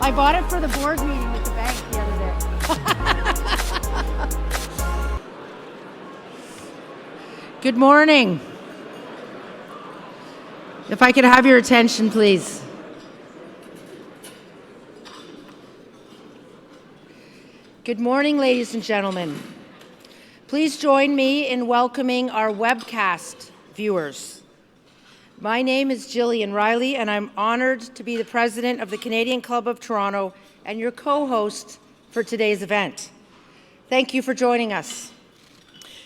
I bought it for the board meeting with the bank the other day. Good morning. If I could have your attention, please. Good morning, ladies and gentlemen. Please join me in welcoming our webcast viewers. My name is Gillian Riley, and I'm honored to be the president of the Canadian Club of Toronto and your co-host for today's event. Thank you for joining us.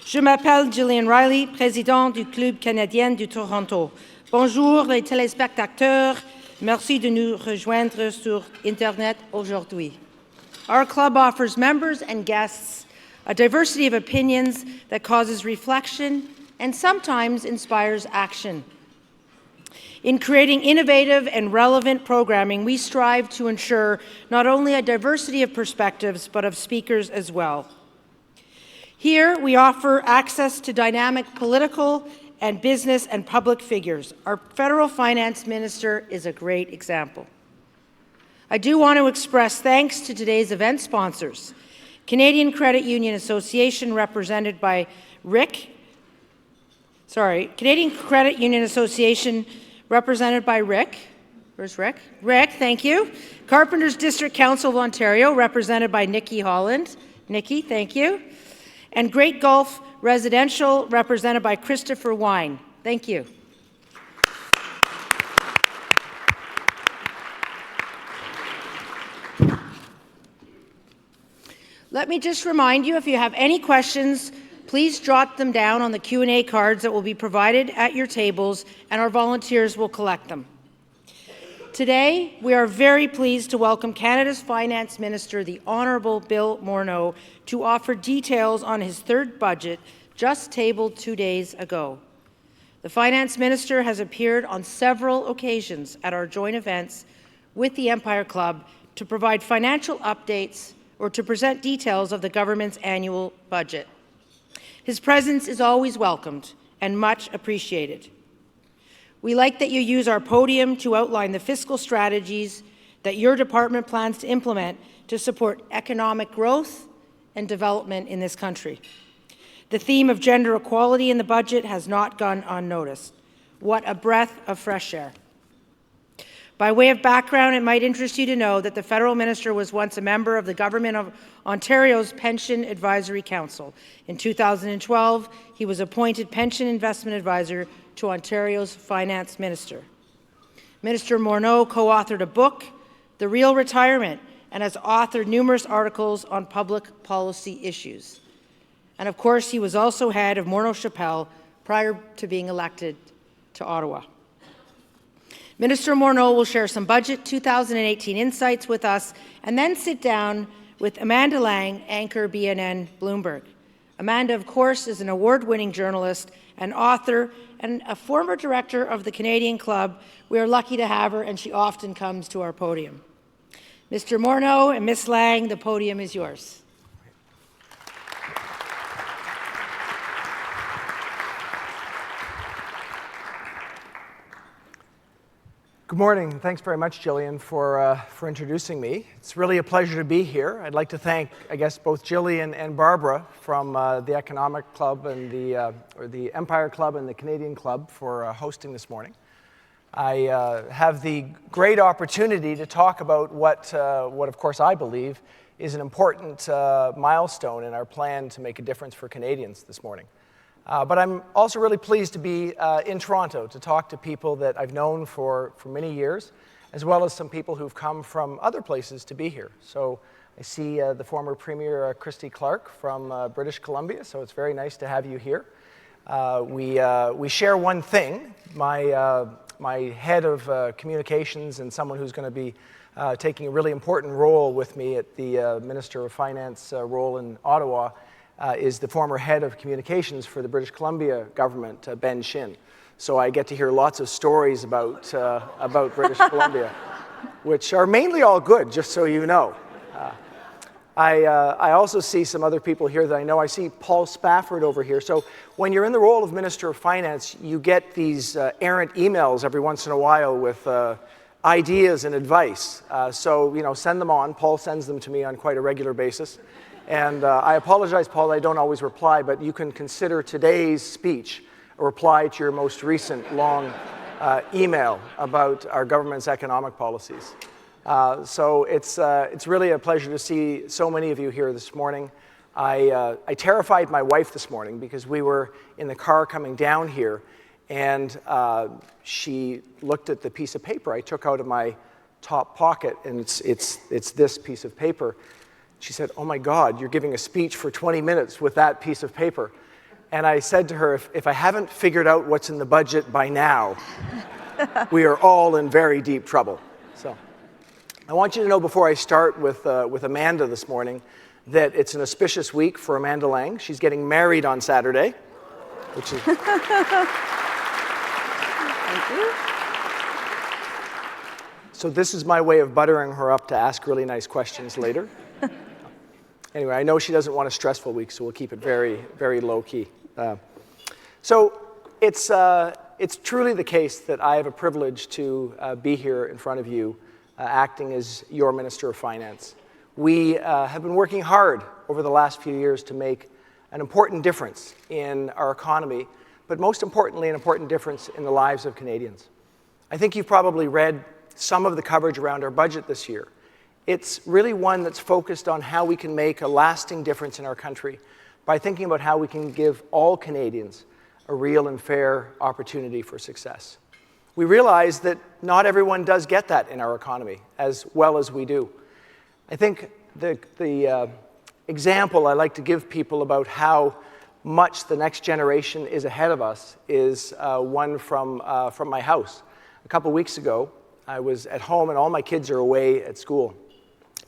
Je m'appelle Gillian Riley, présidente du Club canadien de Toronto. Bonjour les téléspectateurs. Merci de nous rejoindre sur Internet aujourd'hui. Our club offers members and guests a diversity of opinions that causes reflection and sometimes inspires action. In creating innovative and relevant programming, we strive to ensure not only a diversity of perspectives, but of speakers as well. Here, we offer access to dynamic political and business and public figures. Our federal finance minister is a great example. I do want to express thanks to today's event sponsors. Canadian Credit Union Association, represented by Canadian Credit Union Association, represented by Rick. Where's Rick? Rick, thank you. Carpenters District Council of Ontario, represented by Nikki Holland. Nikki, thank you. And Great Gulf Residential, represented by Christopher Wine. Thank you. Let me just remind you, if you have any questions, please jot them down on the Q&A cards that will be provided at your tables, and our volunteers will collect them. Today, we are very pleased to welcome Canada's Finance Minister, the Honourable Bill Morneau, to offer details on his third budget, just tabled 2 days ago. The Finance Minister has appeared on several occasions at our joint events with the Empire Club to provide financial updates or to present details of the government's annual budget. His presence is always welcomed and much appreciated. We like that you use our podium to outline the fiscal strategies that your department plans to implement to support economic growth and development in this country. The theme of gender equality in the budget has not gone unnoticed. What a breath of fresh air. By way of background, it might interest you to know that the federal minister was once a member of the Government of Ontario's Pension Advisory Council. In 2012, he was appointed Pension Investment Advisor to Ontario's Finance Minister. Minister Morneau co-authored a book, The Real Retirement, and has authored numerous articles on public policy issues. And of course, he was also head of Morneau Chapelle prior to being elected to Ottawa. Minister Morneau will share some budget 2018 insights with us and then sit down with Amanda Lang, anchor BNN Bloomberg. Amanda, of course, is an award-winning journalist and author and a former director of the Canadian Club. We are lucky to have her, and she often comes to our podium. Mr. Morneau and Ms. Lang, the podium is yours. Good morning. Thanks very much, Gillian, for introducing me. It's really a pleasure to be here. I'd like to thank, I guess, both Gillian and Barbara from the Economic Club and the Empire Club and the Canadian Club for hosting this morning. I have the great opportunity to talk about what of course I believe is an important milestone in our plan to make a difference for Canadians this morning. But I'm also really pleased to be in Toronto to talk to people that I've known for many years, as well as some people who've come from other places to be here. So I see the former Premier Christy Clark from British Columbia, so it's very nice to have you here. We share one thing. My head of communications and someone who's going to be taking a really important role with me at the Minister of Finance role in Ottawa is the former head of communications for the British Columbia government, Ben Shin. So I get to hear lots of stories about British Columbia, which are mainly all good, just so you know. I also see some other people here that I know. I see Paul Spafford over here. So when you're in the role of Minister of Finance, you get these errant emails every once in a while with ideas and advice. So, send them on. Paul sends them to me on quite a regular basis. And I apologize, Paul, I don't always reply, but you can consider today's speech a reply to your most recent long email about our government's economic policies. So it's really a pleasure to see so many of you here this morning. I terrified my wife this morning because we were in the car coming down here, and she looked at the piece of paper I took out of my top pocket, and it's this piece of paper. She said, "Oh my God, you're giving a speech for 20 minutes with that piece of paper." And I said to her, if I haven't figured out what's in the budget by now, we are all in very deep trouble. So I want you to know before I start with Amanda this morning that it's an auspicious week for Amanda Lang. She's getting married on Saturday, which is... Thank you. So this is my way of buttering her up to ask really nice questions later. Anyway, I know she doesn't want a stressful week, so we'll keep it very, very low-key. So it's truly the case that I have a privilege to be here in front of you, acting as your Minister of Finance. We have been working hard over the last few years to make an important difference in our economy, but most importantly, an important difference in the lives of Canadians. I think you've probably read some of the coverage around our budget this year. It's really one that's focused on how we can make a lasting difference in our country by thinking about how we can give all Canadians a real and fair opportunity for success. We realize that not everyone does get that in our economy as well as we do. I think the example I like to give people about how much the next generation is ahead of us is one from my house. A couple weeks ago, I was at home and all my kids are away at school.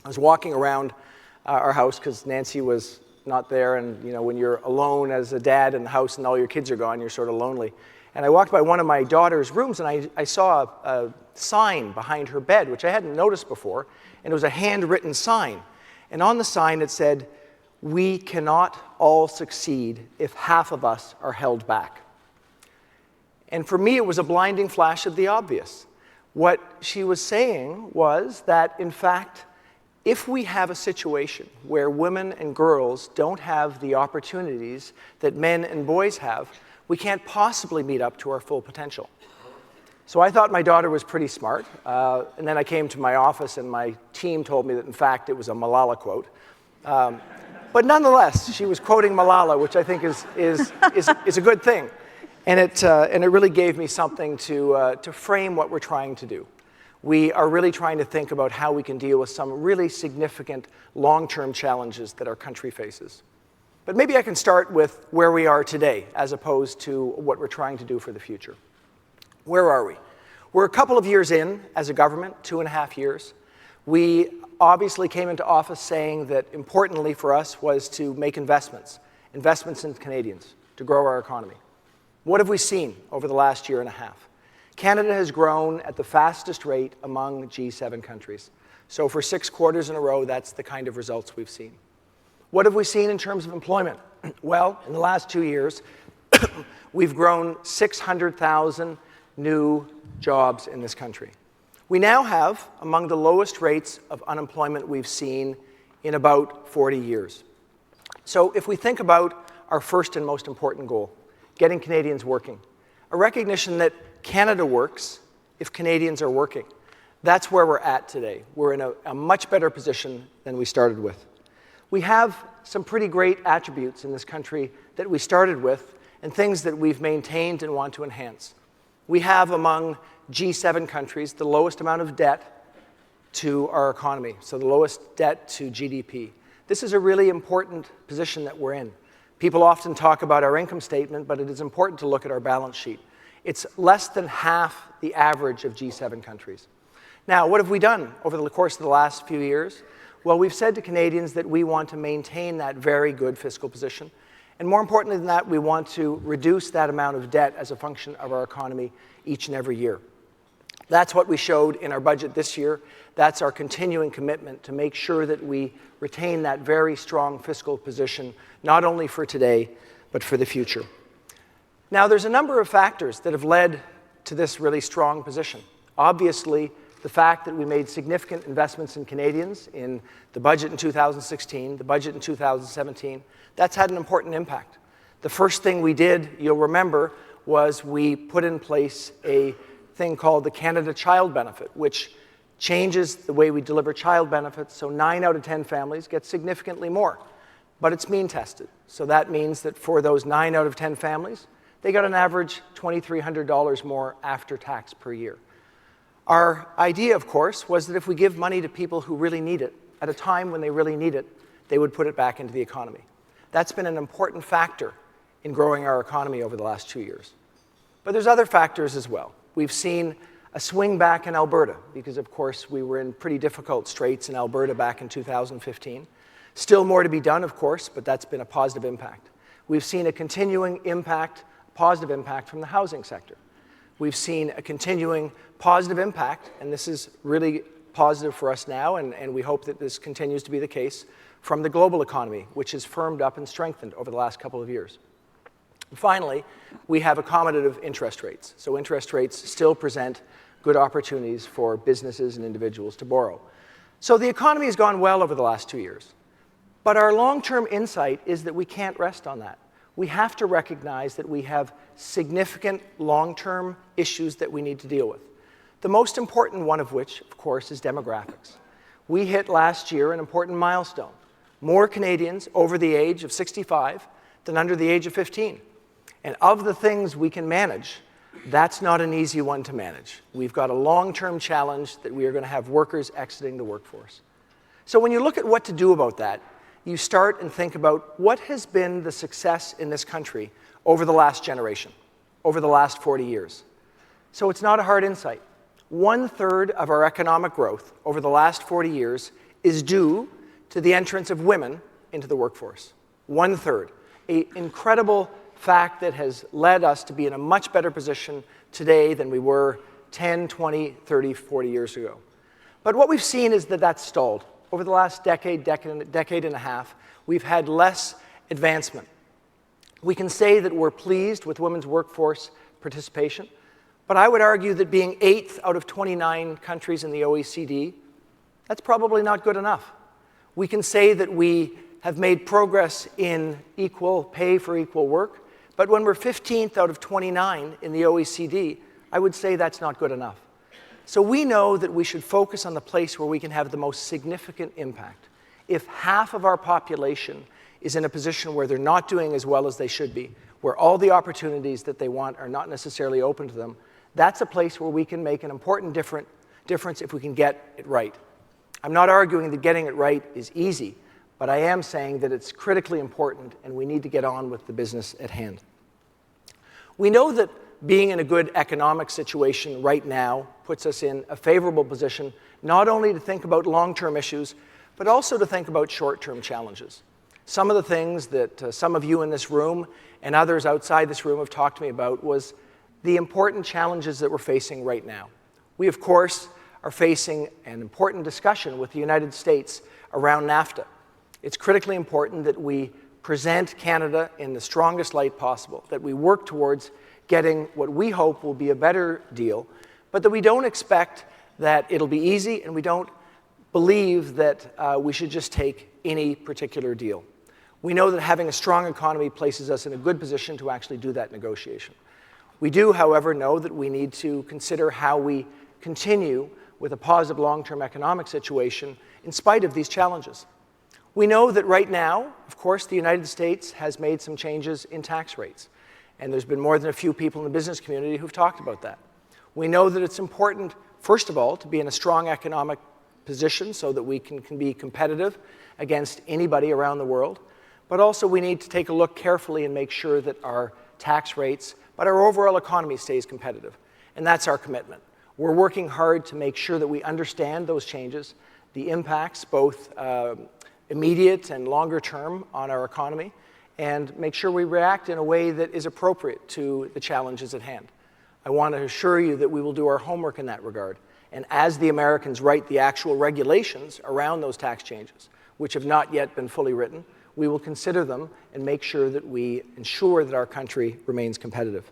I was walking around our house because Nancy was not there, and when you're alone as a dad in the house and all your kids are gone, you're sort of lonely. And I walked by one of my daughter's rooms and I saw a sign behind her bed, which I hadn't noticed before, and it was a handwritten sign. And on the sign it said, "We cannot all succeed if half of us are held back." And for me, it was a blinding flash of the obvious. What she was saying was that, in fact, if we have a situation where women and girls don't have the opportunities that men and boys have, we can't possibly meet up to our full potential. So I thought my daughter was pretty smart, and then I came to my office and my team told me that, in fact, it was a Malala quote. But nonetheless, she was quoting Malala, which I think is a good thing. And it really gave me something to frame what we're trying to do. We are really trying to think about how we can deal with some really significant long-term challenges that our country faces. But maybe I can start with where we are today, as opposed to what we're trying to do for the future. Where are we? We're a couple of years in as a government, 2.5 years. We obviously came into office saying that importantly for us was to make investments in Canadians, to grow our economy. What have we seen over the last year and a half? Canada has grown at the fastest rate among G7 countries. So for 6 quarters in a row, that's the kind of results we've seen. What have we seen in terms of employment? Well, in the last 2 years, we've grown 600,000 new jobs in this country. We now have among the lowest rates of unemployment we've seen in about 40 years. So if we think about our first and most important goal, getting Canadians working, a recognition that Canada works if Canadians are working. That's where we're at today. We're in a much better position than we started with. We have some pretty great attributes in this country that we started with and things that we've maintained and want to enhance. We have among G7 countries the lowest amount of debt to our economy, so the lowest debt to GDP. This is a really important position that we're in. People often talk about our income statement, but it is important to look at our balance sheet. It's less than half the average of G7 countries. Now, what have we done over the course of the last few years? Well, we've said to Canadians that we want to maintain that very good fiscal position. And more importantly than that, we want to reduce that amount of debt as a function of our economy each and every year. That's what we showed in our budget this year. That's our continuing commitment to make sure that we retain that very strong fiscal position, not only for today, but for the future. Now, there's a number of factors that have led to this really strong position. Obviously, the fact that we made significant investments in Canadians in the budget in 2016, the budget in 2017, that's had an important impact. The first thing we did, you'll remember, was we put in place a thing called the Canada Child Benefit, which changes the way we deliver child benefits, so 9 out of 10 families get significantly more. But it's mean tested. So that means that for those 9 out of 10 families, they got an average $2,300 more after tax per year. Our idea, of course, was that if we give money to people who really need it, at a time when they really need it, they would put it back into the economy. That's been an important factor in growing our economy over the last 2 years. But there's other factors as well. We've seen a swing back in Alberta, because of course we were in pretty difficult straits in Alberta back in 2015. Still more to be done, of course, but that's been a positive impact. We've seen a continuing impact, positive impact from the housing sector. We've seen a continuing positive impact, and this is really positive for us now, and we hope that this continues to be the case, from the global economy, which has firmed up and strengthened over the last couple of years. And finally, we have accommodative interest rates. So interest rates still present good opportunities for businesses and individuals to borrow. So the economy has gone well over the last 2 years. But our long-term insight is that we can't rest on that. We have to recognize that we have significant long-term issues that we need to deal with. The most important one of which, of course, is demographics. We hit last year an important milestone. More Canadians over the age of 65 than under the age of 15. And of the things we can manage, that's not an easy one to manage. We've got a long-term challenge that we are going to have workers exiting the workforce. So when you look at what to do about that, you start and think about what has been the success in this country over the last generation, over the last 40 years. So it's not a hard insight. 1/3 of our economic growth over the last 40 years is due to the entrance of women into the workforce. 1/3. An incredible fact that has led us to be in a much better position today than we were 10, 20, 30, 40 years ago. But what we've seen is that that's stalled. Over the last decade and a half, we've had less advancement. We can say that we're pleased with women's workforce participation, but I would argue that being 8th out of 29 countries in the OECD, that's probably not good enough. We can say that we have made progress in equal pay for equal work, but when we're 15th out of 29 in the OECD, I would say that's not good enough. So we know that we should focus on the place where we can have the most significant impact. If half of our population is in a position where they're not doing as well as they should be, where all the opportunities that they want are not necessarily open to them, that's a place where we can make an important difference if we can get it right. I'm not arguing that getting it right is easy, but I am saying that it's critically important and we need to get on with the business at hand. We know that being in a good economic situation right now puts us in a favorable position, not only to think about long-term issues, but also to think about short-term challenges. Some of the things that some of you in this room and others outside this room have talked to me about was the important challenges that we're facing right now. We, of course, are facing an important discussion with the United States around NAFTA. It's critically important that we present Canada in the strongest light possible, that we work towards getting what we hope will be a better deal, but that we don't expect that it'll be easy and we don't believe that we should just take any particular deal. We know that having a strong economy places us in a good position to actually do that negotiation. We do, however, know that we need to consider how we continue with a positive long-term economic situation in spite of these challenges. We know that right now, of course, the United States has made some changes in tax rates. And there's been more than a few people in the business community who've talked about that. We know that it's important, first of all, to be in a strong economic position so that we can be competitive against anybody around the world. But also we need to take a look carefully and make sure that our tax rates, but our overall economy stays competitive. And that's our commitment. We're working hard to make sure that we understand those changes, the impacts, both immediate and longer term on our economy, and make sure we react in a way that is appropriate to the challenges at hand. I want to assure you that we will do our homework in that regard. And as the Americans write the actual regulations around those tax changes, which have not yet been fully written, we will consider them and make sure that we ensure that our country remains competitive.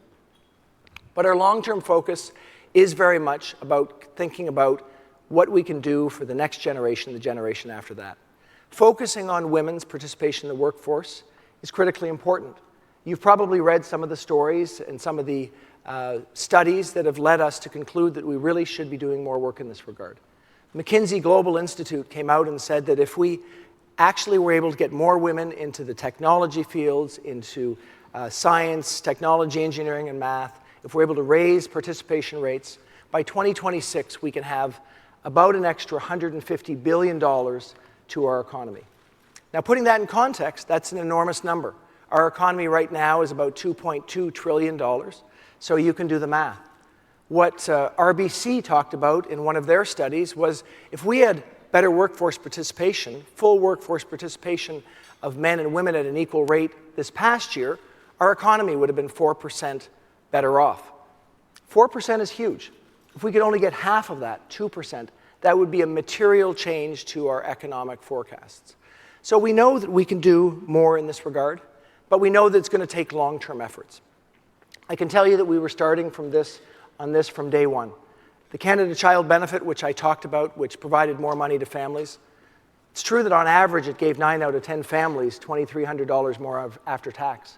But our long-term focus is very much about thinking about what we can do for the next generation, the generation after that. Focusing on women's participation in the workforce is critically important. You've probably read some of the stories and some of the studies that have led us to conclude that we really should be doing more work in this regard. McKinsey Global Institute came out and said that if we actually were able to get more women into the technology fields, into science, technology, engineering, and math, if we're able to raise participation rates, by 2026 we can have about an extra $150 billion to our economy. Now, putting that in context, that's an enormous number. Our economy right now is about $2.2 trillion, so you can do the math. What RBC talked about in one of their studies was if we had better workforce participation, full workforce participation of men and women at an equal rate this past year, our economy would have been 4% better off. 4% is huge. If we could only get half of that, 2%, that would be a material change to our economic forecasts. So we know that we can do more in this regard, but we know that it's going to take long-term efforts. I can tell you that we were starting from this from day one. The Canada Child Benefit, which I talked about, which provided more money to families, it's true that on average it gave 9 out of 10 families $2,300 more after tax.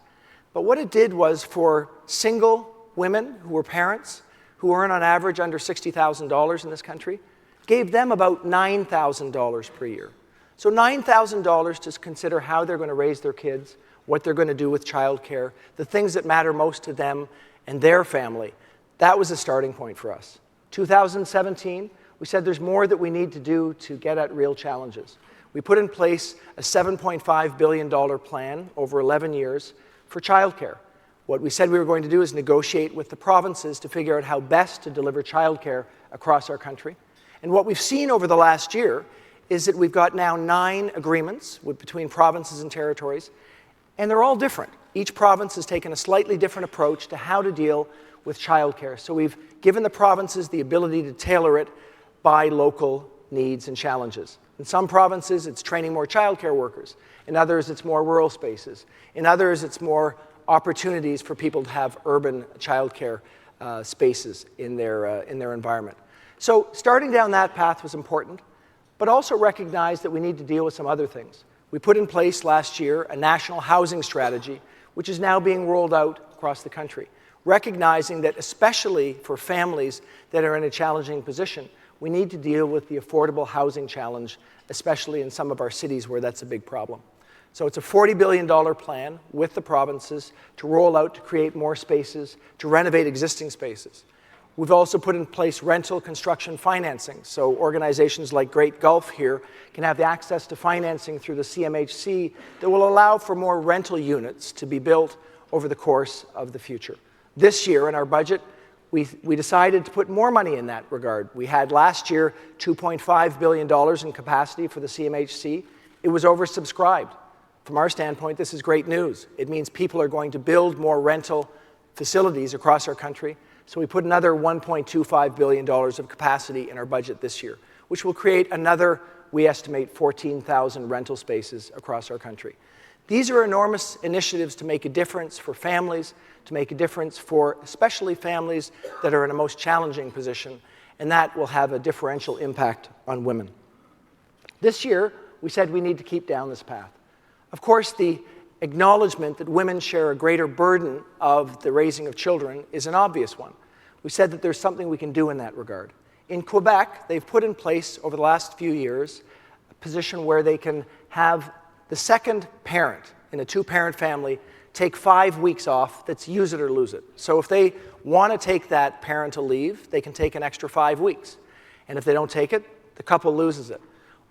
But what it did was for single women who were parents, who earn on average under $60,000 in this country, gave them about $9,000 per year. So $9,000 to consider how they're going to raise their kids, what they're going to do with childcare, the things that matter most to them and their family. That was a starting point for us. 2017, we said there's more that we need to do to get at real challenges. We put in place a $7.5 billion plan over 11 years for childcare. What we said we were going to do is negotiate with the provinces to figure out how best to deliver childcare across our country. And what we've seen over the last year is that we've got now 9 agreements between provinces and territories, and they're all different. Each province has taken a slightly different approach to how to deal with childcare. So we've given the provinces the ability to tailor it by local needs and challenges. In some provinces, it's training more childcare workers. In others, it's more rural spaces. In others, it's more opportunities for people to have urban childcare spaces in their environment. So starting down that path was important, but also recognized that we need to deal with some other things. We put in place last year a national housing strategy, which is now being rolled out across the country, recognizing that especially for families that are in a challenging position, we need to deal with the affordable housing challenge, especially in some of our cities where that's a big problem. So it's a $40 billion plan with the provinces to roll out, to create more spaces, to renovate existing spaces. We've also put in place rental construction financing, so organizations like Great Gulf here can have the access to financing through the CMHC that will allow for more rental units to be built over the course of the future. This year in our budget, we decided to put more money in that regard. We had last year $2.5 billion in capacity for the CMHC. It was oversubscribed. From our standpoint, this is great news. It means people are going to build more rental facilities across our country. So we put another $1.25 billion of capacity in our budget this year, which will create another, we estimate, 14,000 rental spaces across our country. These are enormous initiatives to make a difference for families, to make a difference for especially families that are in a most challenging position, and that will have a differential impact on women. This year, we said we need to keep down this path. Of course, the acknowledgement that women share a greater burden of the raising of children is an obvious one. We said that there's something we can do in that regard. In Quebec, they've put in place over the last few years a position where they can have the second parent in a 2-parent family take 5 weeks off that's use it or lose it. So if they want to take that parental leave, they can take an extra 5 weeks. And if they don't take it, the couple loses it.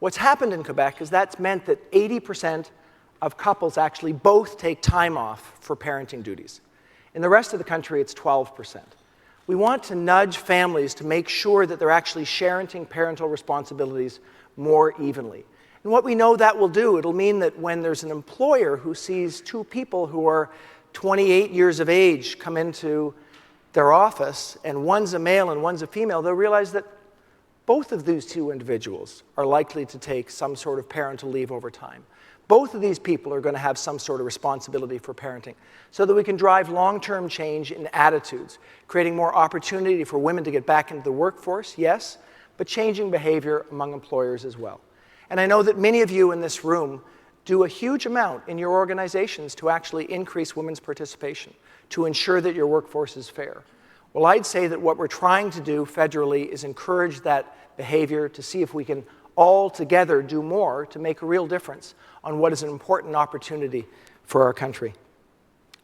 What's happened in Quebec is that's meant that 80% of couples actually both take time off for parenting duties. In the rest of the country, it's 12%. We want to nudge families to make sure that they're actually sharing parental responsibilities more evenly. And what we know that will do, it'll mean that when there's an employer who sees 2 people who are 28 years of age come into their office, and one's a male and one's a female, they'll realize that both of these 2 individuals are likely to take some sort of parental leave over time. Both of these people are going to have some sort of responsibility for parenting so that we can drive long-term change in attitudes, creating more opportunity for women to get back into the workforce, yes, but changing behavior among employers as well. And I know that many of you in this room do a huge amount in your organizations to actually increase women's participation, to ensure that your workforce is fair. Well, I'd say that what we're trying to do federally is encourage that behavior to see if we can all together do more to make a real difference on what is an important opportunity for our country.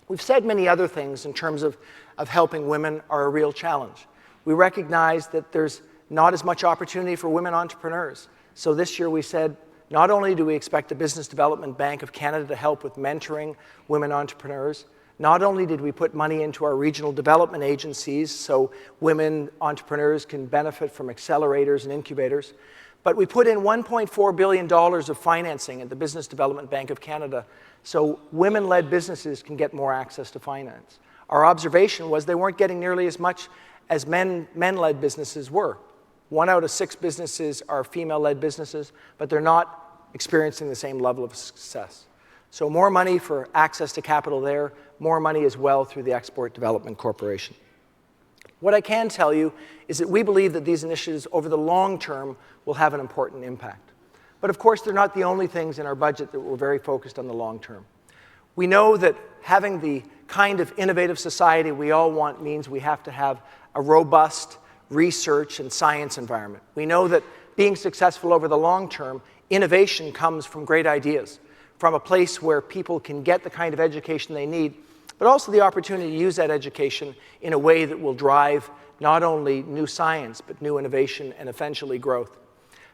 We've said many other things in terms of helping women are a real challenge. We recognize that there's not as much opportunity for women entrepreneurs. So this year we said, not only do we expect the Business Development Bank of Canada to help with mentoring women entrepreneurs, not only did we put money into our regional development agencies so women entrepreneurs can benefit from accelerators and incubators, but we put in $1.4 billion of financing at the Business Development Bank of Canada so women-led businesses can get more access to finance. Our observation was they weren't getting nearly as much as men-led businesses were. 1 out of 6 businesses are female-led businesses, but they're not experiencing the same level of success. So more money for access to capital there, more money as well through the Export Development Corporation. What I can tell you is that we believe that these initiatives over the long term will have an important impact. But of course, they're not the only things in our budget that we're very focused on the long term. We know that having the kind of innovative society we all want means we have to have a robust research and science environment. We know that being successful over the long term, innovation comes from great ideas, from a place where people can get the kind of education they need, but also the opportunity to use that education in a way that will drive not only new science, but new innovation and eventually growth.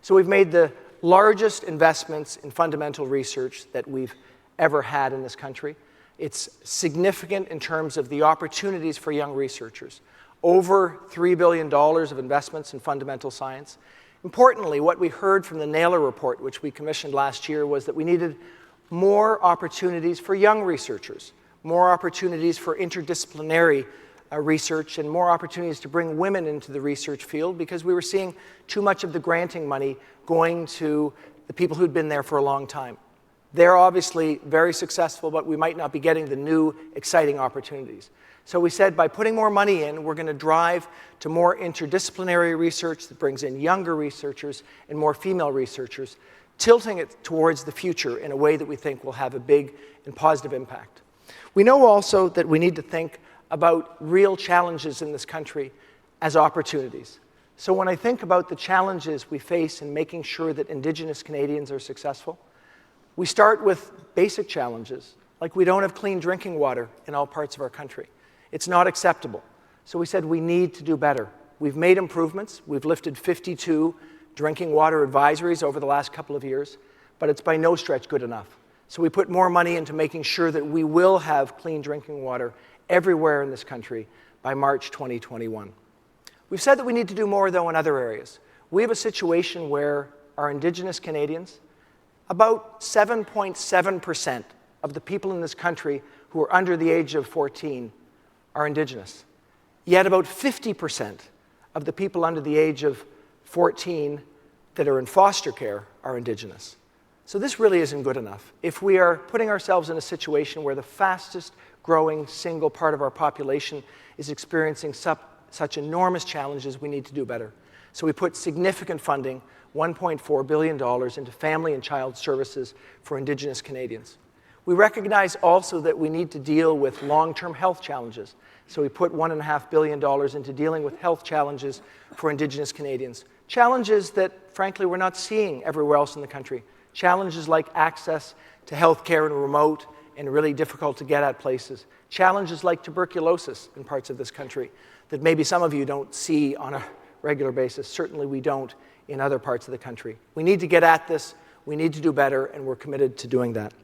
So we've made the largest investments in fundamental research that we've ever had in this country. It's significant in terms of the opportunities for young researchers. Over $3 billion of investments in fundamental science. Importantly, what we heard from the Naylor report, which we commissioned last year, was that we needed more opportunities for young researchers, more opportunities for interdisciplinary research, and more opportunities to bring women into the research field because we were seeing too much of the granting money going to the people who'd been there for a long time. They're obviously very successful, but we might not be getting the new, exciting opportunities. So we said by putting more money in, we're going to drive to more interdisciplinary research that brings in younger researchers and more female researchers, tilting it towards the future in a way that we think will have a big and positive impact. We know also that we need to think about real challenges in this country as opportunities. So when I think about the challenges we face in making sure that Indigenous Canadians are successful, we start with basic challenges, like we don't have clean drinking water in all parts of our country. It's not acceptable. So we said we need to do better. We've made improvements. We've lifted 52 drinking water advisories over the last couple of years, but it's by no stretch good enough. So we put more money into making sure that we will have clean drinking water everywhere in this country by March 2021. We've said that we need to do more, though, in other areas. We have a situation where our Indigenous Canadians, about 7.7% of the people in this country who are under the age of 14 are Indigenous. Yet about 50% of the people under the age of 14 that are in foster care are Indigenous. So this really isn't good enough. If we are putting ourselves in a situation where the fastest growing single part of our population is experiencing such enormous challenges, we need to do better. So we put significant funding, $1.4 billion, into family and child services for Indigenous Canadians. We recognize also that we need to deal with long-term health challenges. So we put $1.5 billion into dealing with health challenges for Indigenous Canadians. Challenges that, frankly, we're not seeing everywhere else in the country. Challenges like access to health care in remote and really difficult to get at places. Challenges like tuberculosis in parts of this country that maybe some of you don't see on a regular basis. Certainly we don't in other parts of the country. We need to get at this. We need to do better, and we're committed to doing that.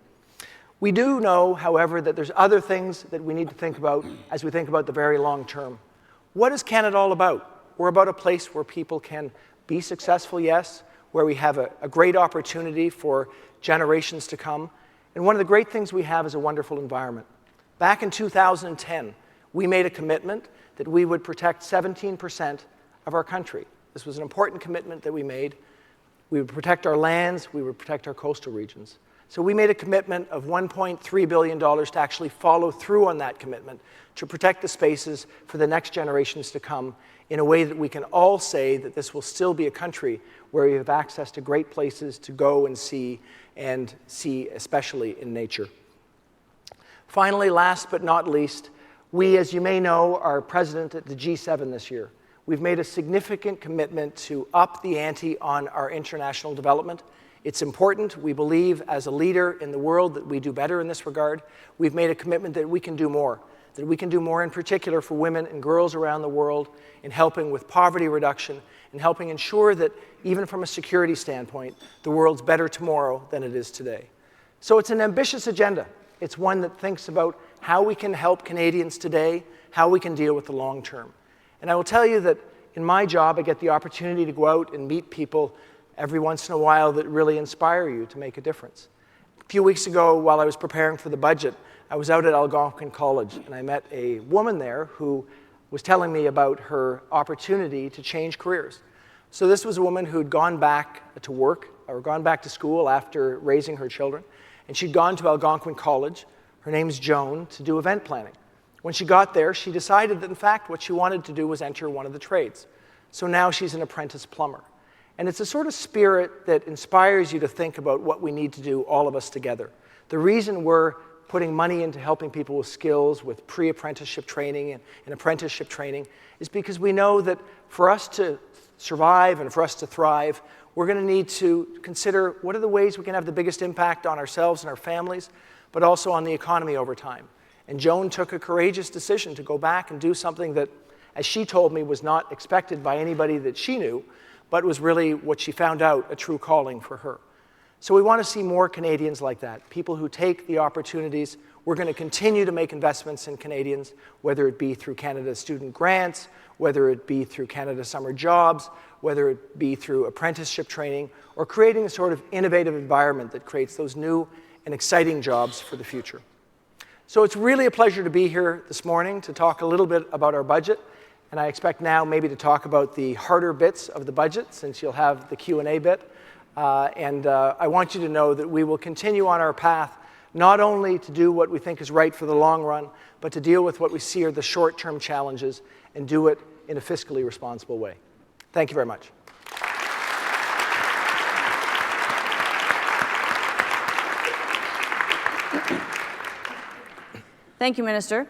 We do know, however, that there's other things that we need to think about as we think about the very long term. What is Canada all about? We're about a place where people can be successful, yes, where we have a great opportunity for generations to come. And one of the great things we have is a wonderful environment. Back in 2010, we made a commitment that we would protect 17% of our country. This was an important commitment that we made. We would protect our lands, we would protect our coastal regions. So we made a commitment of $1.3 billion to actually follow through on that commitment to protect the spaces for the next generations to come in a way that we can all say that this will still be a country where you have access to great places to go and see especially in nature. Finally, last but not least, we, as you may know, are president at the G7 this year. We've made a significant commitment to up the ante on our international development. It's important. We believe, as a leader in the world, that we do better in this regard. We've made a commitment that we can do more, in particular for women and girls around the world in helping with poverty reduction and helping ensure that, even from a security standpoint, the world's better tomorrow than it is today. So it's an ambitious agenda. It's one that thinks about how we can help Canadians today, how we can deal with the long term. And I will tell you that in my job, I get the opportunity to go out and meet people every once in a while that really inspire you to make a difference. A few weeks ago, while I was preparing for the budget, I was out at Algonquin College, and I met a woman there who was telling me about her opportunity to change careers. So this was a woman who'd gone back to work, or gone back to school after raising her children, and she'd gone to Algonquin College, her name's Joan, to do event planning. When she got there, she decided that, in fact, what she wanted to do was enter one of the trades. So now she's an apprentice plumber. And it's a sort of spirit that inspires you to think about what we need to do, all of us together. The reason we're putting money into helping people with skills, with pre-apprenticeship training and apprenticeship training, is because we know that for us to survive and for us to thrive, we're going to need to consider what are the ways we can have the biggest impact on ourselves and our families, but also on the economy over time. And Joan took a courageous decision to go back and do something that, as she told me, was not expected by anybody that she knew, but was really what she found out a true calling for her. So we want to see more Canadians like that, people who take the opportunities. We're going to continue to make investments in Canadians, whether it be through Canada Student Grants, whether it be through Canada Summer Jobs, whether it be through apprenticeship training, or creating a sort of innovative environment that creates those new and exciting jobs for the future. So it's really a pleasure to be here this morning to talk a little bit about our budget, and I expect now maybe to talk about the harder bits of the budget, since you'll have the Q&A bit. I want you to know that we will continue on our path, not only to do what we think is right for the long run, but to deal with what we see are the short-term challenges and do it in a fiscally responsible way. Thank you very much. Thank you, Minister.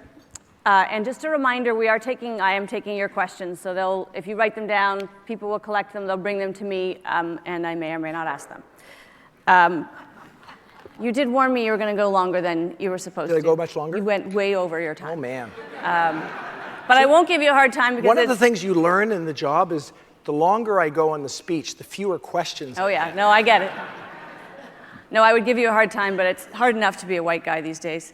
And just a reminder, I am taking your questions, so if you write them down, people will collect them, they'll bring them to me, and I may or may not ask them. You did warn me you were going to go longer than you were supposed to. Did I go much longer? You went way over your time. Oh, man. But I won't give you a hard time because one of the things you learn in the job is the longer I go on the speech, the fewer questions. Oh, yeah. No, I get it. No, I would give you a hard time, but it's hard enough to be a white guy these days.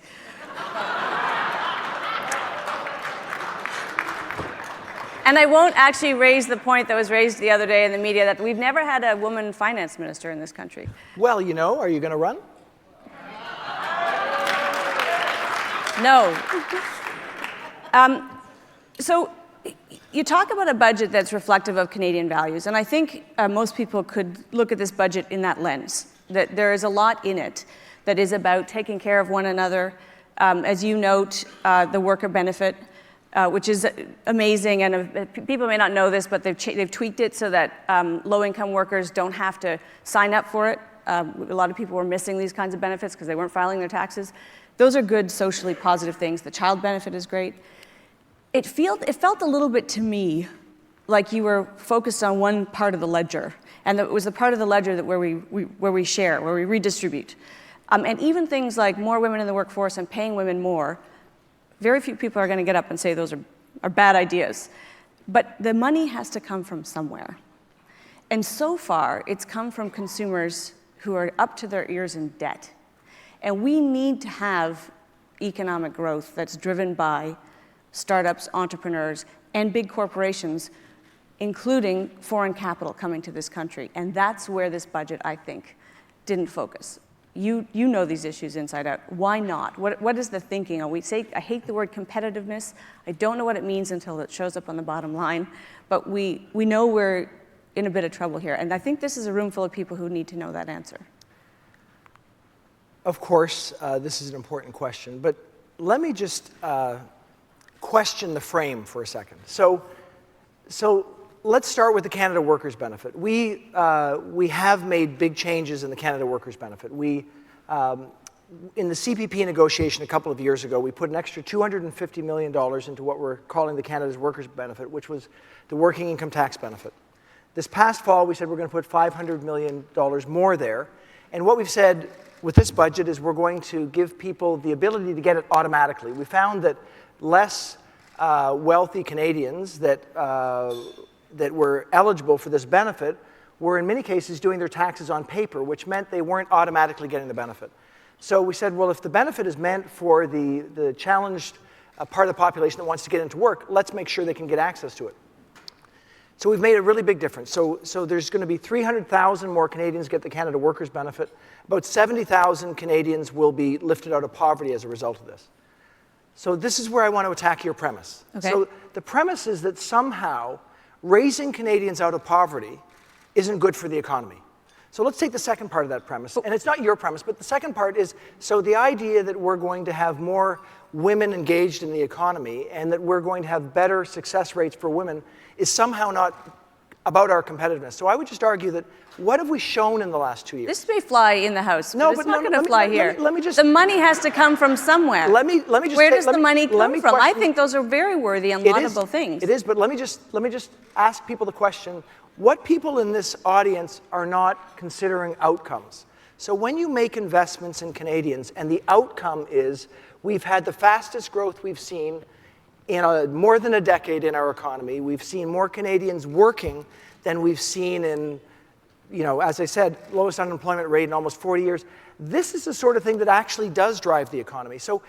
And I won't actually raise the point that was raised the other day in the media that we've never had a woman finance minister in this country. Well, you know, are you going to run? No. So you talk about a budget that's reflective of Canadian values, and I think most people could look at this budget in that lens, that there is a lot in it that is about taking care of one another. As you note, the worker benefit, which is amazing, and people may not know this, but they've tweaked it so that low-income workers don't have to sign up for it. A lot of people were missing these kinds of benefits because they weren't filing their taxes. Those are good, socially positive things. The child benefit is great. It felt a little bit to me like you were focused on one part of the ledger, and it was the part of the ledger that where we share, where we redistribute. And even things like more women in the workforce and paying women more, very few people are going to get up and say those are bad ideas. But the money has to come from somewhere. And so far, it's come from consumers who are up to their ears in debt. And we need to have economic growth that's driven by startups, entrepreneurs, and big corporations, including foreign capital coming to this country. And that's where this budget, I think, didn't focus. You know these issues inside out. Why not? What is the thinking? I hate the word competitiveness. I don't know what it means until it shows up on the bottom line. But we know we're in a bit of trouble here. And I think this is a room full of people who need to know that answer. Of course, this is an important question, but let me just question the frame for a second. So let's start with the Canada Workers' Benefit. We have made big changes in the Canada Workers' Benefit. In the CPP negotiation a couple of years ago, we put an extra $250 million into what we're calling the Canada's Workers' Benefit, which was the working income tax benefit. This past fall, we said we're going to put $500 million more there. And what we've said with this budget is we're going to give people the ability to get it automatically. We found that less wealthy Canadians that were eligible for this benefit were in many cases doing their taxes on paper, which meant they weren't automatically getting the benefit. So we said, well, if the benefit is meant for the challenged part of the population that wants to get into work, let's make sure they can get access to it. So we've made a really big difference. So there's going to be 300,000 more Canadians get the Canada Workers' Benefit. About 70,000 Canadians will be lifted out of poverty as a result of this. So this is where I want to attack your premise. Okay. So the premise is that somehow raising Canadians out of poverty isn't good for the economy. So let's take the second part of that premise. And it's not your premise, but the second part is, so the idea that we're going to have more women engaged in the economy and that we're going to have better success rates for women is somehow not about our competitiveness. So I would just argue that what have we shown in the last 2 years? This may fly in the House, but it's not going to fly here. Let me just... The money has to come from somewhere. Let me just... Where does the money come from? I think those are very worthy and laudable things. It is, but let me just ask people the question, what people in this audience are not considering outcomes? So when you make investments in Canadians and the outcome is we've had the fastest growth we've seen in more than a decade in our economy, we've seen more Canadians working than we've seen in, as I said, lowest unemployment rate in almost 40 years. This is the sort of thing that actually does drive the economy. So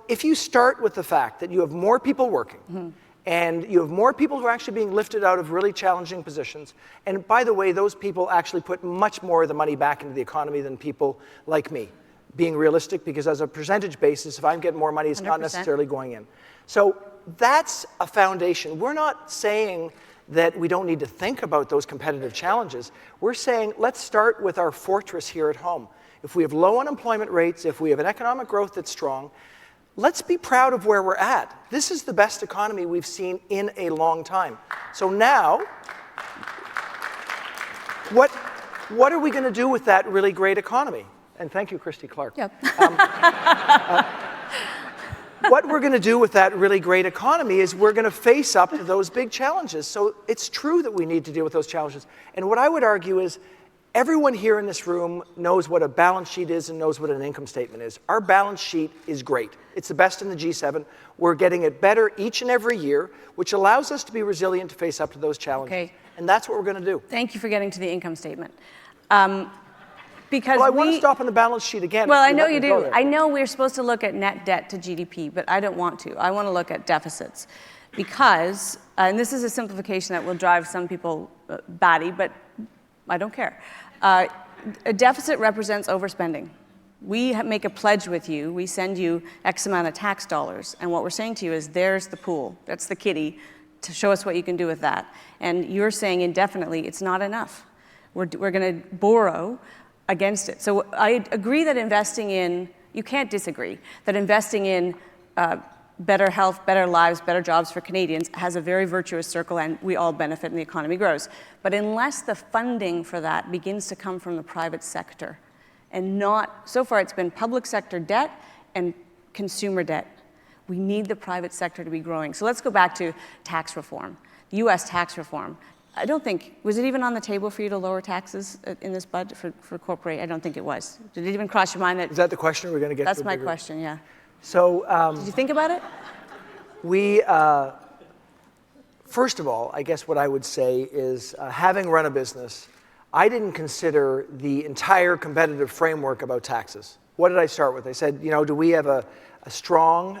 if you start with the fact that you have more people working, and you have more people who are actually being lifted out of really challenging positions. And by the way, those people actually put much more of the money back into the economy than people like me, being realistic, because as a percentage basis, if I'm getting more money, it's 100%. Not necessarily going in. So that's a foundation. We're not saying that we don't need to think about those competitive challenges. We're saying, let's start with our fortress here at home. If we have low unemployment rates, if we have an economic growth that's strong, let's be proud of where we're at. This is the best economy we've seen in a long time. So now, what are we going to do with that really great economy? And thank you, Christy Clark. Yep. What we're going to do with that really great economy is we're going to face up to those big challenges. So it's true that we need to deal with those challenges. And what I would argue is everyone here in this room knows what a balance sheet is and knows what an income statement is. Our balance sheet is great. It's the best in the G7. We're getting it better each and every year, which allows us to be resilient to face up to those challenges. Okay. And that's what we're going to do. Thank you for getting to the income statement. Because I want to stop on the balance sheet again. Well, I know you do. I know we're supposed to look at net debt to GDP, but I don't want to. I want to look at deficits. Because, and this is a simplification that will drive some people batty, but I don't care. A deficit represents overspending. We make a pledge with you. We send you X amount of tax dollars. And what we're saying to you is, there's the pool. That's the kitty. To show us what you can do with that. And you're saying indefinitely, it's not enough. We're going to borrow against it. So I agree that investing in, you can't disagree, that investing in better health, better lives, better jobs for Canadians has a very virtuous circle, and we all benefit and the economy grows. But unless the funding for that begins to come from the private sector, and not, so far it's been public sector debt and consumer debt. We need the private sector to be growing. So let's go back to tax reform, US tax reform. I don't think, was it even on the table for you to lower taxes in this budget for corporate? I don't think it was. Did it even cross your mind that? Is that the question we're going to get to? That's my question, yeah. So, did you think about it? We, first of all, I guess what I would say is, having run a business, I didn't consider the entire competitive framework about taxes. What did I start with? I said, do we have a strong,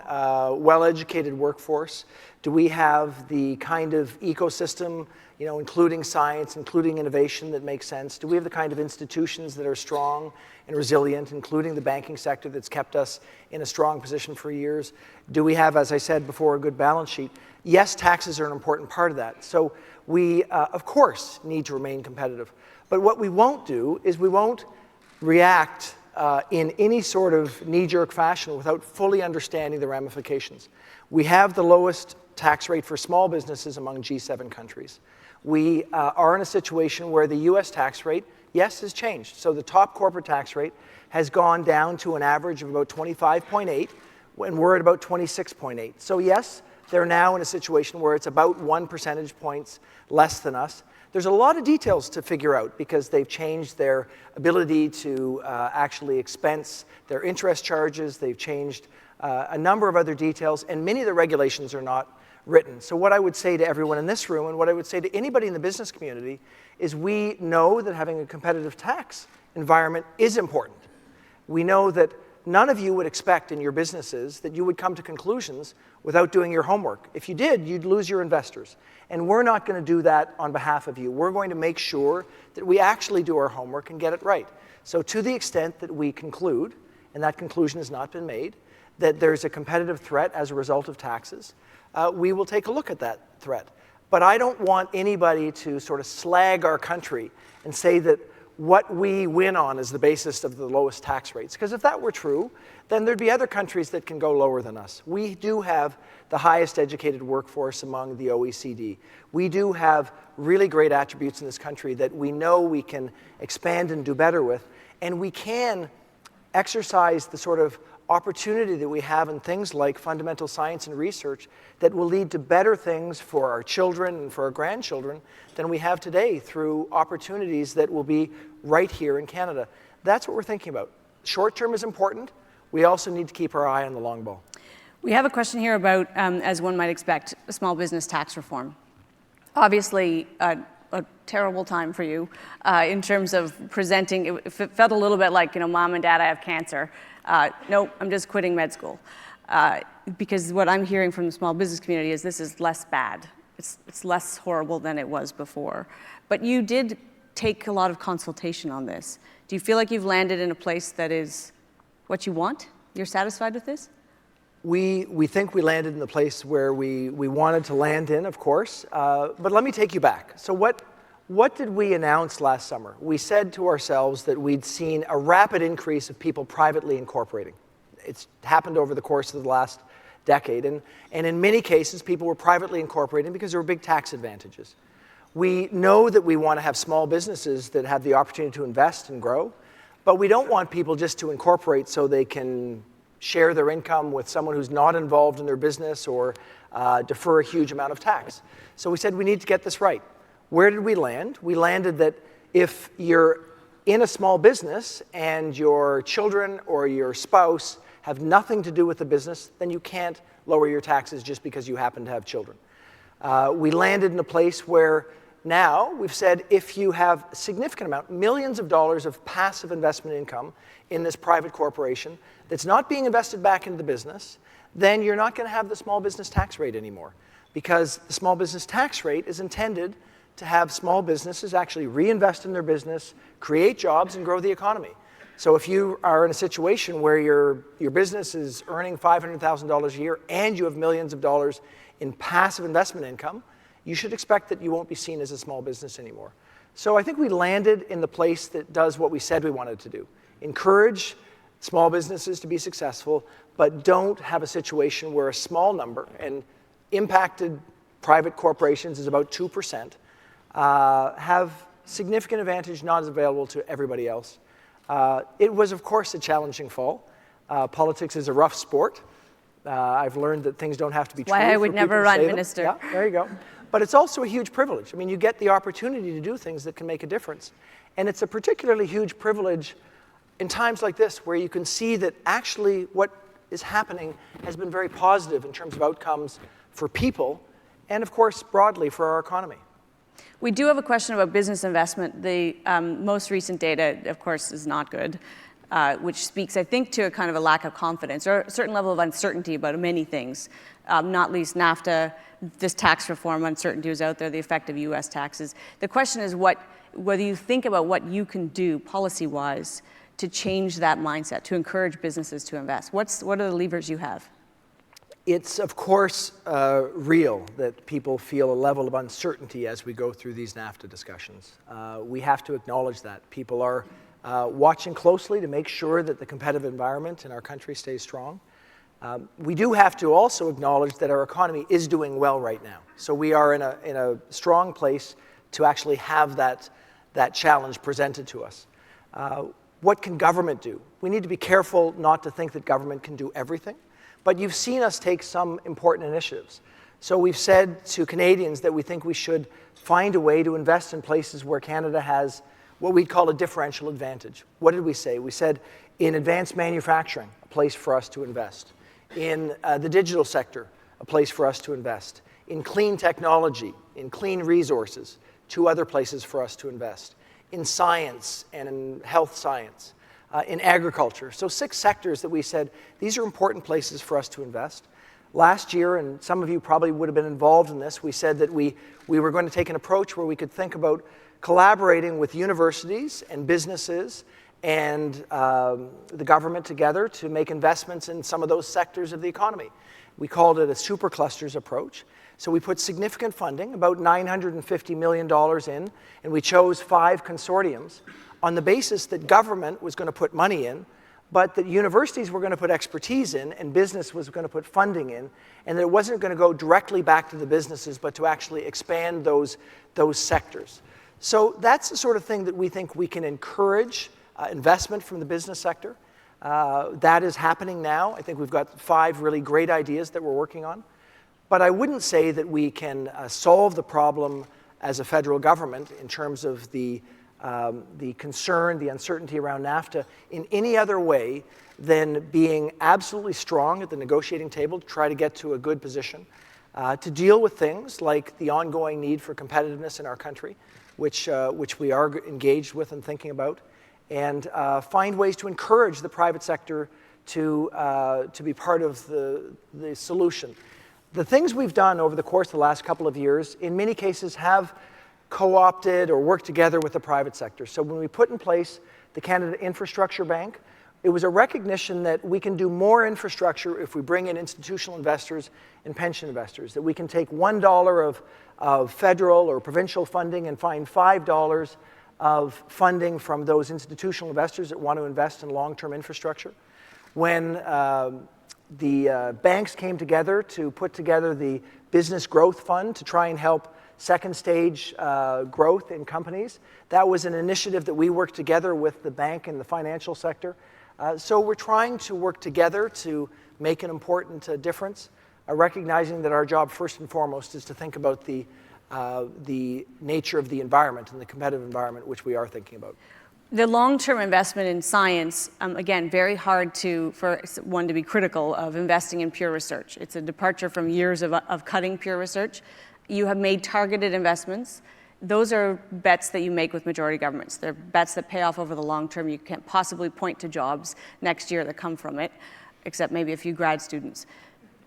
well-educated workforce? Do we have the kind of ecosystem, including science, including innovation, that makes sense? Do we have the kind of institutions that are strong and resilient, including the banking sector that's kept us in a strong position for years? Do we have, as I said before, a good balance sheet? Yes, taxes are an important part of that. So we, of course, need to remain competitive. But what we won't do is we won't react in any sort of knee-jerk fashion without fully understanding the ramifications. We have the lowest tax rate for small businesses among G7 countries. We are in a situation where the US tax rate, yes, has changed. So the top corporate tax rate has gone down to an average of about 25.8, when we're at about 26.8. So yes, they're now in a situation where it's about 1 percentage points less than us. There's a lot of details to figure out because they've changed their ability to actually expense their interest charges. They've changed a number of other details, and many of the regulations are not written. So what I would say to everyone in this room and what I would say to anybody in the business community is we know that having a competitive tax environment is important. We know that none of you would expect in your businesses that you would come to conclusions without doing your homework. If you did, you'd lose your investors. And we're not going to do that on behalf of you. We're going to make sure that we actually do our homework and get it right. So to the extent that we conclude, and that conclusion has not been made, that there's a competitive threat as a result of taxes, we will take a look at that threat. But I don't want anybody to sort of slag our country and say that what we win on is the basis of the lowest tax rates. Because if that were true, then there'd be other countries that can go lower than us. We do have the highest educated workforce among the OECD. We do have really great attributes in this country that we know we can expand and do better with. And we can exercise the sort of opportunity that we have in things like fundamental science and research that will lead to better things for our children and for our grandchildren than we have today through opportunities that will be right here in Canada. That's what we're thinking about. Short term is important. We also need to keep our eye on the long ball. We have a question here about, as one might expect, small business tax reform. Obviously, a terrible time for you in terms of presenting. It felt a little bit like, Mom and Dad, I have cancer. Nope, I'm just quitting med school. Because what I'm hearing from the small business community is this is less bad. It's less horrible than it was before. But you did take a lot of consultation on this. Do you feel like you've landed in a place that is what you want? You're satisfied with this? We think we landed in the place where we wanted to land in, of course. But let me take you back. So what did we announce last summer? We said to ourselves that we'd seen a rapid increase of people privately incorporating. It's happened over the course of the last decade. And in many cases, people were privately incorporating because there were big tax advantages. We know that we want to have small businesses that have the opportunity to invest and grow. But we don't want people just to incorporate so they can share their income with someone who's not involved in their business or defer a huge amount of tax. So we said we need to get this right. Where did we land? We landed that if you're in a small business and your children or your spouse have nothing to do with the business, then you can't lower your taxes just because you happen to have children. We landed in a place where now we've said if you have a significant amount, millions of dollars of passive investment income in this private corporation that's not being invested back into the business, then you're not going to have the small business tax rate anymore. Because the small business tax rate is intended to have small businesses actually reinvest in their business, create jobs, and grow the economy. So if you are in a situation where your business is earning $500,000 a year and you have millions of dollars in passive investment income, you should expect that you won't be seen as a small business anymore. So I think we landed in the place that does what we said we wanted to do. Encourage small businesses to be successful, but don't have a situation where a small number, and impacted private corporations is about 2%, have significant advantage not as available to everybody else. It was, of course, a challenging fall. Politics is a rough sport. I've learned that things don't have to be true. Why I would never run, Minister. Yeah, there you go. But it's also a huge privilege. I mean, you get the opportunity to do things that can make a difference. And it's a particularly huge privilege in times like this where you can see that actually what is happening has been very positive in terms of outcomes for people and, of course, broadly for our economy. We do have a question about business investment. The most recent data, of course, is not good, which speaks, I think, to a kind of a lack of confidence or a certain level of uncertainty about many things, not least NAFTA, this tax reform uncertainty is out there, the effect of U.S. taxes. The question is whether you think about what you can do policy-wise to change that mindset, to encourage businesses to invest. What are the levers you have? It's, of course, real that people feel a level of uncertainty as we go through these NAFTA discussions. We have to acknowledge that. People are watching closely to make sure that the competitive environment in our country stays strong. We do have to also acknowledge that our economy is doing well right now. So we are in a strong place to actually have that challenge presented to us. What can government do? We need to be careful not to think that government can do everything, but you've seen us take some important initiatives. So we've said to Canadians that we think we should find a way to invest in places where Canada has what we'd call a differential advantage. What did we say? We said in advanced manufacturing, a place for us to invest. In the digital sector, a place for us to invest. In clean technology, in clean resources, 2 other places for us to invest. In science and in health science. In agriculture. So 6 sectors that we said, these are important places for us to invest. Last year, and some of you probably would have been involved in this, we said that we were going to take an approach where we could think about collaborating with universities and businesses and the government together to make investments in some of those sectors of the economy. We called it a superclusters approach. So we put significant funding, about $950 million in, and we chose 5 consortiums on the basis that government was going to put money in, but that universities were going to put expertise in, and business was going to put funding in, and that it wasn't going to go directly back to the businesses, but to actually expand those sectors. So that's the sort of thing that we think we can encourage investment from the business sector. That is happening now. I think we've got 5 really great ideas that we're working on. But I wouldn't say that we can solve the problem as a federal government in terms of the concern, the uncertainty around NAFTA in any other way than being absolutely strong at the negotiating table to try to get to a good position, to deal with things like the ongoing need for competitiveness in our country, which we are engaged with and thinking about, and find ways to encourage the private sector to be part of the solution. The things we've done over the course of the last couple of years, in many cases, have co-opted or worked together with the private sector. So when we put in place the Canada Infrastructure Bank, it was a recognition that we can do more infrastructure if we bring in institutional investors and pension investors, that we can take $1 of federal or provincial funding and find $5 of funding from those institutional investors that want to invest in long-term infrastructure. When the banks came together to put together the Business Growth Fund to try and help second stage growth in companies. That was an initiative that we worked together with the bank and the financial sector. So we're trying to work together to make an important difference, recognizing that our job first and foremost is to think about the nature of the environment and the competitive environment which we are thinking about. The long-term investment in science, again, very hard for one to be critical of investing in pure research. It's a departure from years of cutting pure research. You have made targeted investments. Those are bets that you make with majority governments. They're bets that pay off over the long term. You can't possibly point to jobs next year that come from it, except maybe a few grad students.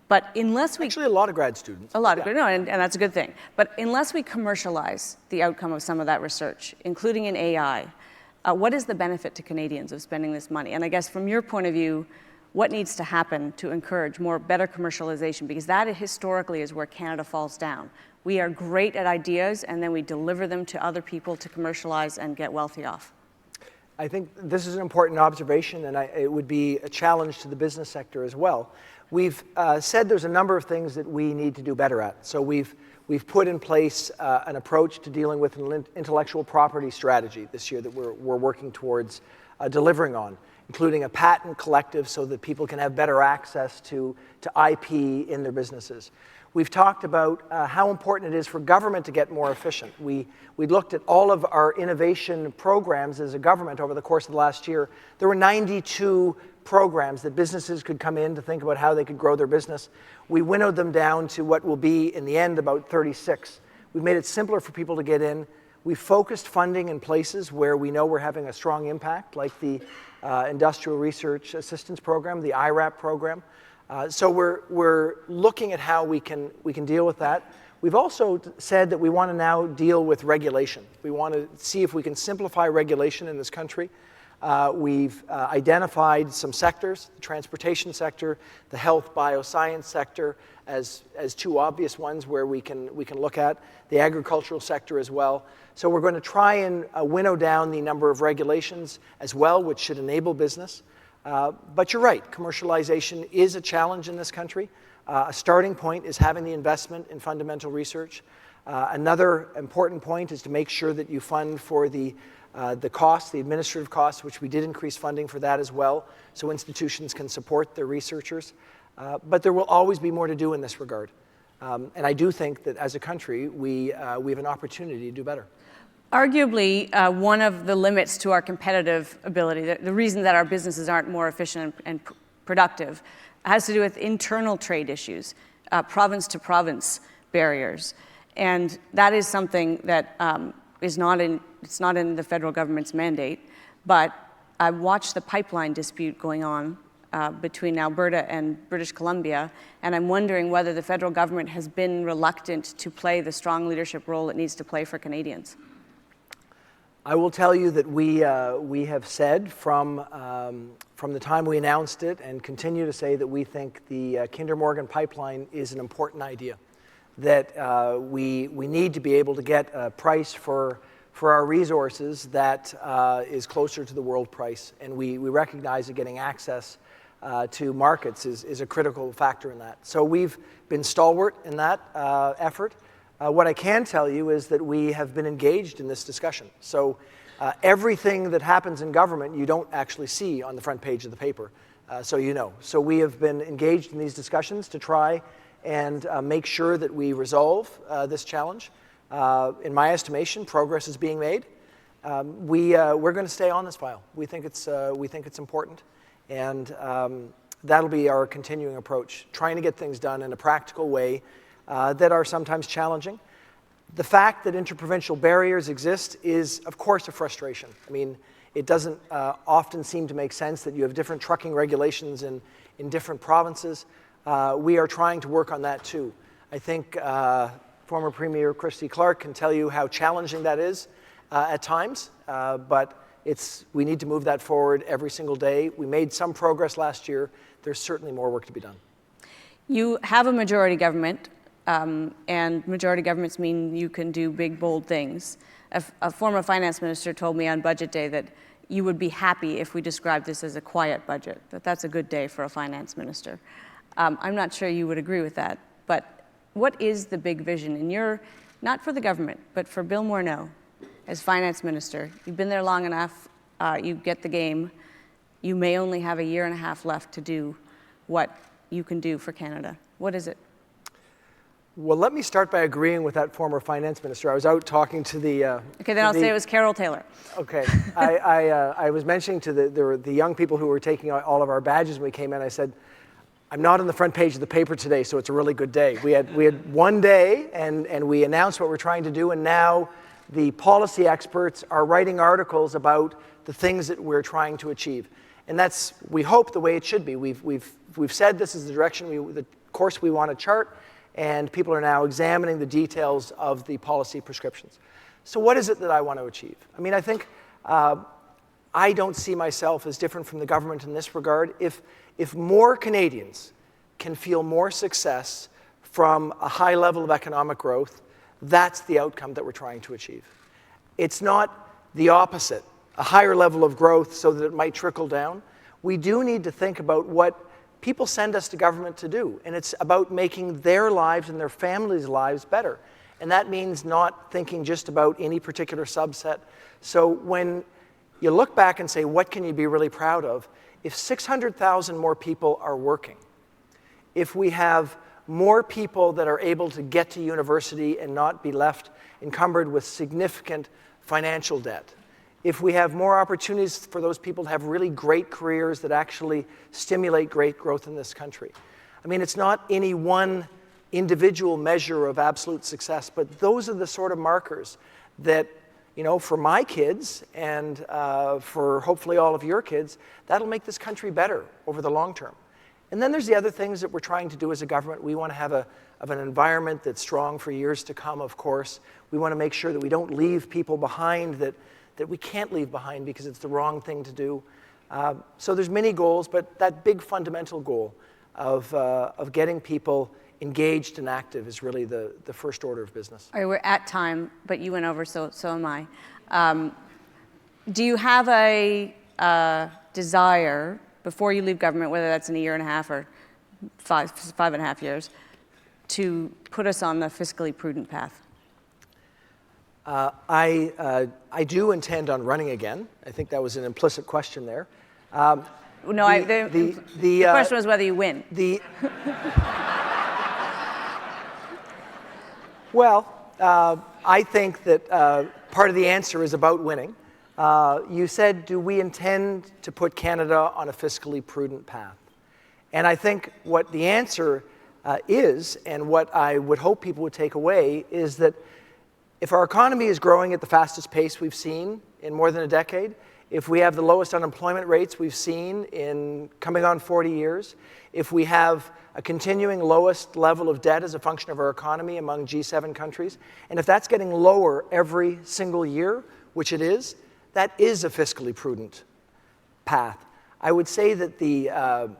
But unless we... Actually, a lot of grad students. A lot of, no, and that's a good thing. But unless we commercialize the outcome of some of that research, including in AI, what is the benefit to Canadians of spending this money? And I guess from your point of view, what needs to happen to encourage better commercialization? Because that historically is where Canada falls down. We are great at ideas, and then we deliver them to other people to commercialize and get wealthy off. I think this is an important observation, and it would be a challenge to the business sector as well. We've said there's a number of things that we need to do better at. So we've put in place an approach to dealing with an intellectual property strategy this year that we're working towards delivering on, including a patent collective so that people can have better access to IP in their businesses. We've talked about how important it is for government to get more efficient. We looked at all of our innovation programs as a government over the course of the last year. There were 92 programs that businesses could come in to think about how they could grow their business. We winnowed them down to what will be, in the end, about 36. We've made it simpler for people to get in. We focused funding in places where we know we're having a strong impact, like the Industrial Research Assistance Program, the IRAP program. So we're looking at how we can deal with that. We've also said that we want to now deal with regulation. We want to see if we can simplify regulation in this country. We've identified some sectors, the transportation sector, the health bioscience sector, as two obvious ones where we can look at, the agricultural sector as well. So we're going to try and winnow down the number of regulations as well, which should enable business. But you're right, commercialization is a challenge in this country. A starting point is having the investment in fundamental research. Another important point is to make sure that you fund for the costs, the administrative costs, which we did increase funding for that as well, so institutions can support their researchers. But there will always be more to do in this regard. And I do think that as a country, we have an opportunity to do better. Arguably, one of the limits to our competitive ability, the reason that our businesses aren't more efficient and productive, has to do with internal trade issues, province-to-province barriers. And that is something that it's not in the federal government's mandate, but I watched the pipeline dispute going on between Alberta and British Columbia, and I'm wondering whether the federal government has been reluctant to play the strong leadership role it needs to play for Canadians. I will tell you that we have said from the time we announced it and continue to say that we think the Kinder Morgan pipeline is an important idea, that we need to be able to get a price for our resources that is closer to the world price. And we recognize that getting access to markets is a critical factor in that. So we've been stalwart in that effort. What I can tell you is that we have been engaged in this discussion. So everything that happens in government you don't actually see on the front page of the paper, so you know. So we have been engaged in these discussions to try and make sure that we resolve this challenge. In my estimation, progress is being made. We're going to stay on this file. We think it's important, and that'll be our continuing approach, trying to get things done in a practical way that are sometimes challenging. The fact that interprovincial barriers exist is, of course, a frustration. I mean, it doesn't often seem to make sense that you have different trucking regulations in different provinces. We are trying to work on that too. I think former Premier Christy Clark can tell you how challenging that is at times, but we need to move that forward every single day. We made some progress last year. There's certainly more work to be done. You have a majority government. And majority governments mean you can do big, bold things. A former finance minister told me on budget day that you would be happy if we described this as a quiet budget, that that's a good day for a finance minister. I'm not sure you would agree with that, but what is the big vision in not for the government, but for Bill Morneau as finance minister? You've been there long enough, you get the game. You may only have a year and a half left to do what you can do for Canada. What is it? Well, let me start by agreeing with that former finance minister. I was out talking to the... okay, then I'll say it was Carol Taylor. Okay. I was mentioning to the young people who were taking all of our badges when we came in, I said, I'm not on the front page of the paper today, so it's a really good day. We had one day, and we announced what we're trying to do, and now the policy experts are writing articles about the things that we're trying to achieve. And that's, we hope, the way it should be. We've said this is the direction, the course we want to chart, and people are now examining the details of the policy prescriptions. So what is it that I want to achieve? I mean, I think I don't see myself as different from the government in this regard. If more Canadians can feel more success from a high level of economic growth, that's the outcome that we're trying to achieve. It's not the opposite, a higher level of growth so that it might trickle down. We do need to think about what people send us to government to do, and it's about making their lives and their families' lives better. And that means not thinking just about any particular subset. So when you look back and say, what can you be really proud of? If 600,000 more people are working, if we have more people that are able to get to university and not be left encumbered with significant financial debt, if we have more opportunities for those people to have really great careers that actually stimulate great growth in this country. I mean, it's not any one individual measure of absolute success, but those are the sort of markers that, you know, for my kids and for hopefully all of your kids, that'll make this country better over the long term. And then there's the other things that we're trying to do as a government. We want to have an environment that's strong for years to come, of course. We want to make sure that we don't leave people behind that that we can't leave behind because it's the wrong thing to do. So there's many goals, but that big fundamental goal of getting people engaged and active is really the first order of business. All right, we're at time, but you went over, so am I. Do you have a desire, before you leave government, whether that's in a year and a half or five and a half years, to put us on the fiscally prudent path? I do intend on running again. I think that was an implicit question there. No, the question was whether you win. Well, I think that part of the answer is about winning. You said, do we intend to put Canada on a fiscally prudent path? And I think what the answer is, and what I would hope people would take away, is that if our economy is growing at the fastest pace we've seen in more than a decade, if we have the lowest unemployment rates we've seen in coming on 40 years, if we have a continuing lowest level of debt as a function of our economy among G7 countries, and if that's getting lower every single year, which it is, that is a fiscally prudent path. I would say that the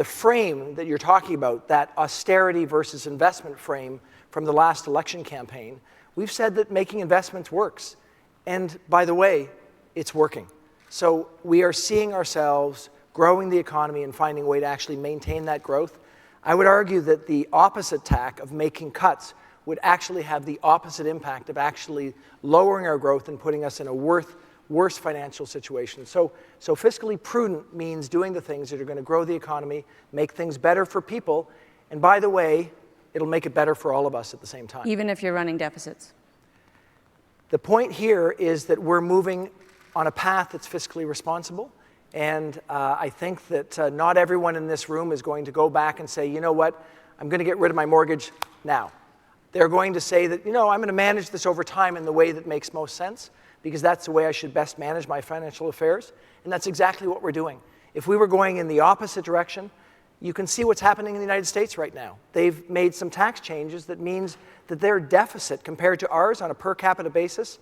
frame that you're talking about, that austerity versus investment frame from the last election campaign, we've said that making investments works. And by the way, it's working. So we are seeing ourselves growing the economy and finding a way to actually maintain that growth. I would argue that the opposite tack of making cuts would actually have the opposite impact of actually lowering our growth and putting us in a worse financial situation. So fiscally prudent means doing the things that are going to grow the economy, make things better for people, and by the way, it'll make it better for all of us at the same time. Even if you're running deficits? The point here is that we're moving on a path that's fiscally responsible, and I think that not everyone in this room is going to go back and say, you know what, I'm going to get rid of my mortgage now. They're going to say that, you know, I'm going to manage this over time in the way that makes most sense, because that's the way I should best manage my financial affairs, and that's exactly what we're doing. If we were going in the opposite direction, you can see what's happening in the United States right now. They've made some tax changes that means that their deficit compared to ours on a per capita basis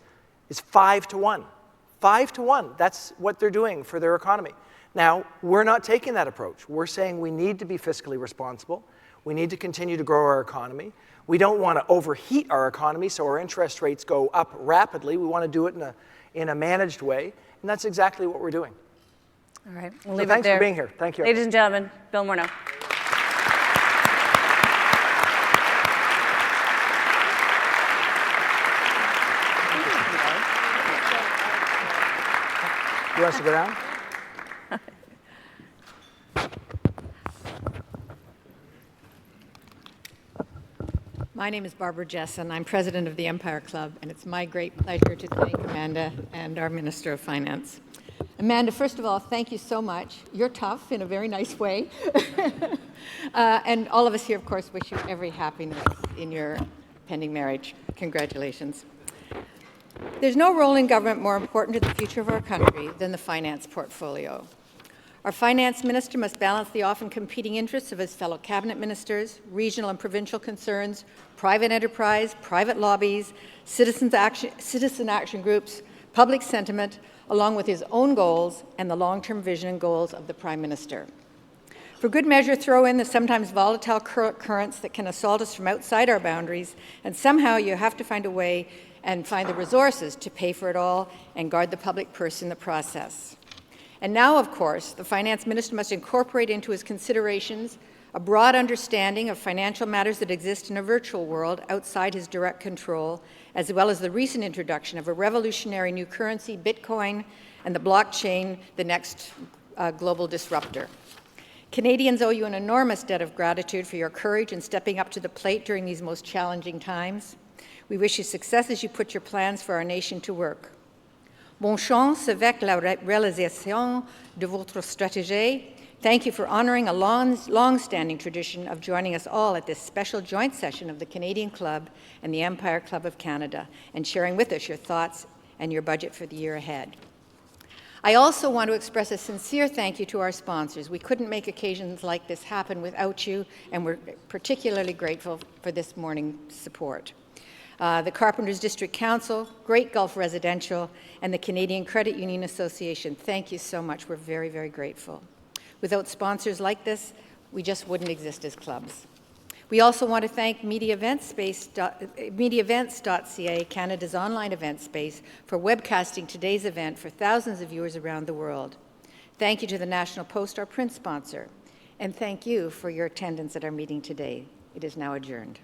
is 5 to 1. 5 to 1, that's what they're doing for their economy. Now, we're not taking that approach. We're saying we need to be fiscally responsible. We need to continue to grow our economy. We don't want to overheat our economy so our interest rates go up rapidly. We want to do it in a managed way, and that's exactly what we're doing. All right, we'll leave it there. Thanks for being here. Thank you. Ladies and gentlemen, Bill Morneau. You want us to go down? My name is Barbara Jessen. I'm president of the Empire Club, and it's my great pleasure to thank Amanda and our Minister of Finance. Amanda, first of all, thank you so much. You're tough in a very nice way. And all of us here, of course, wish you every happiness in your pending marriage. Congratulations. There's no role in government more important to the future of our country than the finance portfolio. Our finance minister must balance the often competing interests of his fellow cabinet ministers, regional and provincial concerns, private enterprise, private lobbies, citizen action groups, public sentiment, along with his own goals and the long-term vision and goals of the Prime Minister. For good measure, throw in the sometimes volatile currents that can assault us from outside our boundaries, and somehow you have to find a way and find the resources to pay for it all and guard the public purse in the process. And now, of course, the finance minister must incorporate into his considerations a broad understanding of financial matters that exist in a virtual world outside his direct control, as well as the recent introduction of a revolutionary new currency, Bitcoin, and the blockchain, the next global disruptor. Canadians owe you an enormous debt of gratitude for your courage in stepping up to the plate during these most challenging times. We wish you success as you put your plans for our nation to work. Bonne chance avec la réalisation de votre stratégie. Thank you for honoring a long-standing tradition of joining us all at this special joint session of the Canadian Club and the Empire Club of Canada, and sharing with us your thoughts and your budget for the year ahead. I also want to express a sincere thank you to our sponsors. We couldn't make occasions like this happen without you, and we're particularly grateful for this morning's support. the Carpenters District Council, Great Gulf Residential, and the Canadian Credit Union Association. Thank you so much. We're very, very grateful. Without sponsors like this, we just wouldn't exist as clubs. We also want to thank MediaEvents.ca, Canada's online event space, for webcasting today's event for thousands of viewers around the world. Thank you to the National Post, our print sponsor, and thank you for your attendance at our meeting today. It is now adjourned.